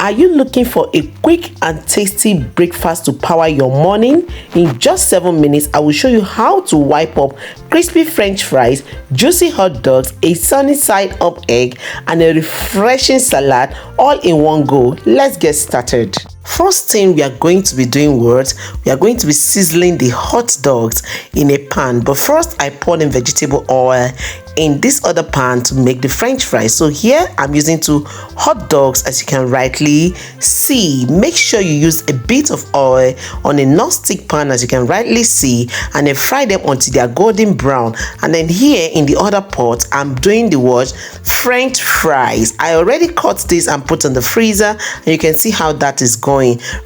Are you looking for a quick and tasty breakfast to power your morning? In just 7 minutes, I will show you how to wipe up crispy French fries, juicy hot dogs, a sunny side up egg, and a refreshing salad all in one go. Let's get started. First thing we are going to be doing we are going to be sizzling the hot dogs in a pan. But first, I poured in vegetable oil in this other pan to make the French fries. So here I'm using 2 hot dogs, as you can rightly see. Make sure you use a bit of oil on a non-stick pan, as you can rightly see, and then fry them until they are golden brown. And then here in the other pot, I'm doing the French fries. I already cut this and put in the freezer, and you can see how that is going.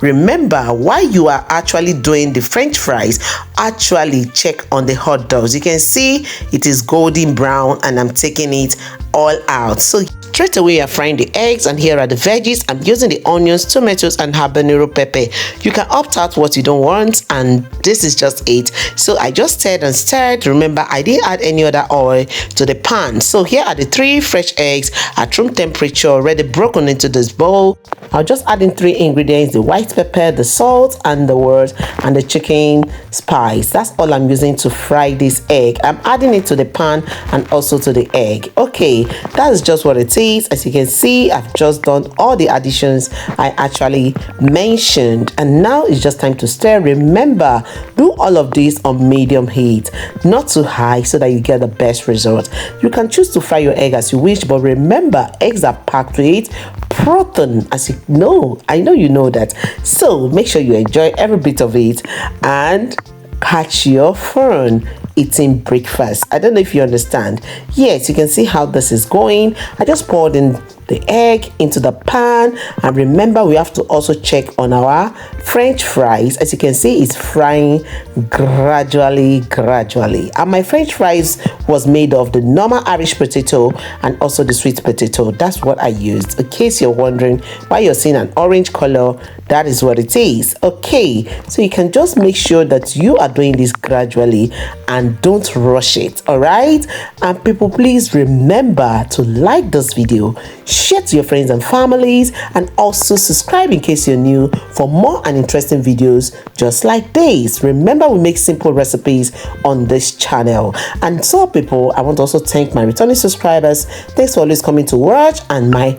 Remember, while you are actually doing the French fries, actually check on the hot dogs. You can see it is golden brown, and I'm taking it all out. So straight away you're frying the eggs, and here are the veggies. I'm using the onions, tomatoes, and habanero pepper. You can opt out what you don't want, and this is just it. So I just stirred and stirred. Remember, I didn't add any other oil to the pan. So here are the 3 fresh eggs at room temperature, already broken into this bowl. I'll just add in 3 ingredients: the white pepper, the salt, and the chicken spice. That's all I'm using to fry this egg. I'm adding it to the pan and also to the egg. Okay, that is just what it is. As you can see, I've just done all the additions I actually mentioned, and now it's just time to stir. Remember, do all of this on medium heat, not too high, so that you get the best result. You can choose to fry your egg as you wish, but remember, eggs are packed with protein, as you know. I know you know that. So make sure you enjoy every bit of it and catch your fun eating breakfast. I don't know if you understand. Yes, you can see how this is going. I just poured in the egg into the pan, and remember, we have to also check on our French fries. As you can see, it's frying gradually, and my French fries was made of the normal Irish potato and also the sweet potato. That's what I used. In case you're wondering why you're seeing an orange color, that is what it is. Okay, so you can just make sure that you are doing this gradually and don't rush it. All right, and people, please remember to like this video, share to your friends and families, and also subscribe in case you're new for more and interesting videos just like this. Remember, we make simple recipes on this channel. And so people, I want to also thank my returning subscribers. Thanks for always coming to watch, and my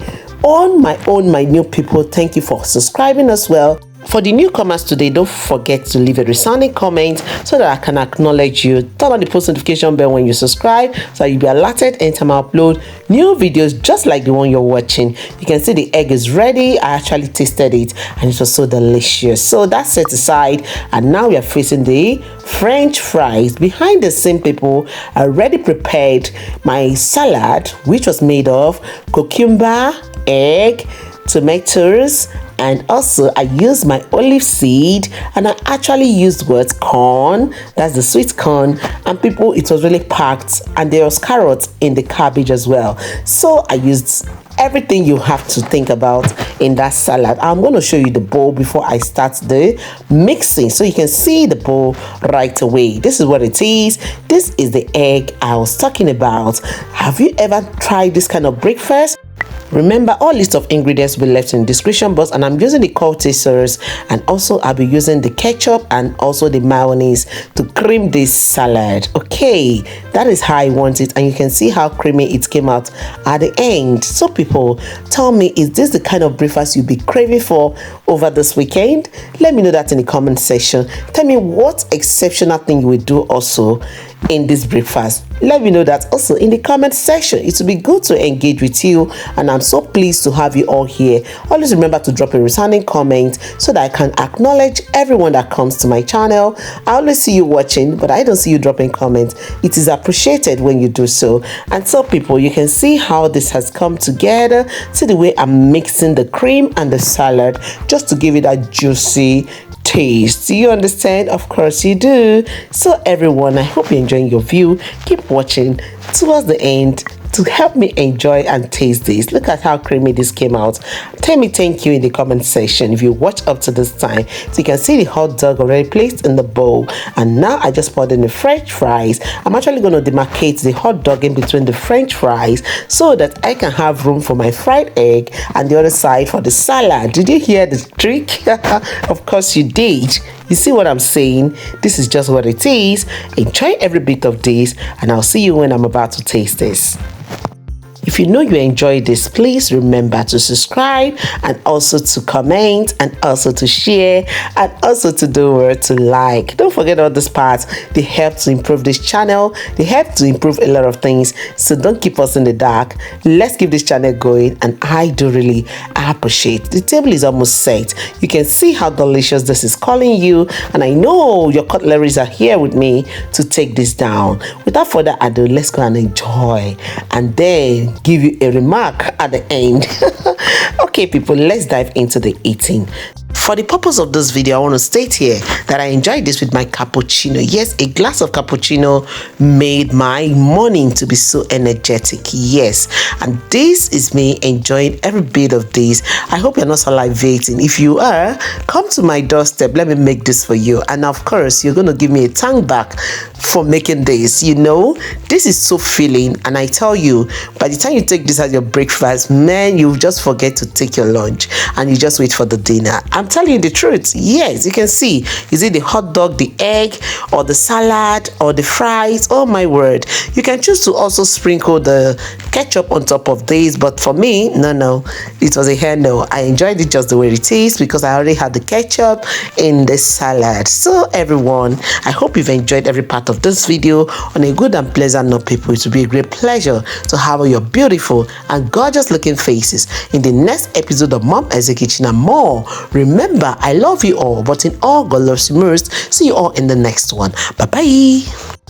new people, thank you for subscribing as well. For the newcomers today, don't forget to leave a resounding comment so that I can acknowledge you. Turn on the post notification bell when you subscribe, so you'll be alerted anytime I upload new videos just like the one you're watching. You can see the egg is ready. I actually tasted it, and it was so delicious. So that's set aside, and now we are facing the French fries. Behind the scene, people, I already prepared my salad, which was made of cucumber, egg, tomatoes, and also I used my olive seed, and I actually used corn. That's the sweet corn. And people, it was really packed, and there was carrots in the cabbage as well. So I used everything you have to think about in that salad. I'm going to show you the bowl before I start the mixing, so you can see the bowl right away. This is what it is. This is the egg I was talking about. Have you ever tried this kind of breakfast? Remember, all list of ingredients will be left in the description box, and I'm using the sauce, and also I'll be using the ketchup and also the mayonnaise to cream this salad. Okay, that is how I want it, and you can see how creamy it came out at the end. So people, tell me, is this the kind of breakfast you'll be craving for over this weekend? Let me know that in the comment section. Tell me what exceptional thing you will do also in this breakfast. Let me know that also in the comment section. It will be good to engage with you, and I'm so pleased to have you all here. Always remember to drop a resounding comment so that I can acknowledge everyone that comes to my channel. I always see you watching, but I don't see you dropping comments. It is appreciated when you do so. And so people, you can see how this has come together. See the way I'm mixing the cream and the salad just to give it a juicy taste. Do you understand? Of course you do. So everyone, I hope you're enjoying your view. Keep watching towards the end to help me enjoy and taste this. Look at how creamy this came out. Tell me thank you in the comment section if you watch up to this time. So you can see the hot dog already placed in the bowl, and now I just poured in the french fries. I'm actually going to demarcate the hot dog in between the french fries so that I can have room for my fried egg and the other side for the salad. Did you hear the trick? Of course you did. You see what I'm saying? This is just what it is. Enjoy every bit of this, and I'll see you when I'm about to taste this. If you know you enjoyed this, please remember to subscribe and also to comment and also to share and also to do word to like. Don't forget all these parts. They help to improve this channel. They help to improve a lot of things. So don't keep us in the dark. Let's keep this channel going, and I do really appreciate. The table is almost set. You can see how delicious this is calling you, and I know your cutleries are here with me to take this down. Without further ado, let's go and enjoy, and then give you a remark at the end. Okay people, let's dive into the eating. For the purpose of this video, I want to state here that I enjoyed this with my cappuccino. Yes, a glass of cappuccino made my morning to be so energetic. Yes, and this is me enjoying every bit of this. I hope you're not salivating. If you are, come to my doorstep. Let me make this for you. And of course, you're going to give me a thank back for making this. You know, this is so filling. And I tell you, by the time you take this as your breakfast, man, you just forget to take your lunch and you just wait for the dinner. I'm telling you the truth. Yes, you can see, is it the hot dog, the egg, or the salad, or the fries? Oh my word. You can choose to also sprinkle the ketchup on top of this, but for me, no, it was a hell no. I enjoyed it just the way it is because I already had the ketchup in the salad. So everyone, I hope you've enjoyed every part of this video. On a good and pleasant note, people, it will be a great pleasure to have your beautiful and gorgeous looking faces in the next episode of Mom Essy Kitchen and more. Remember, I love you all, but in all God loves you most. See you all in the next one. Bye bye.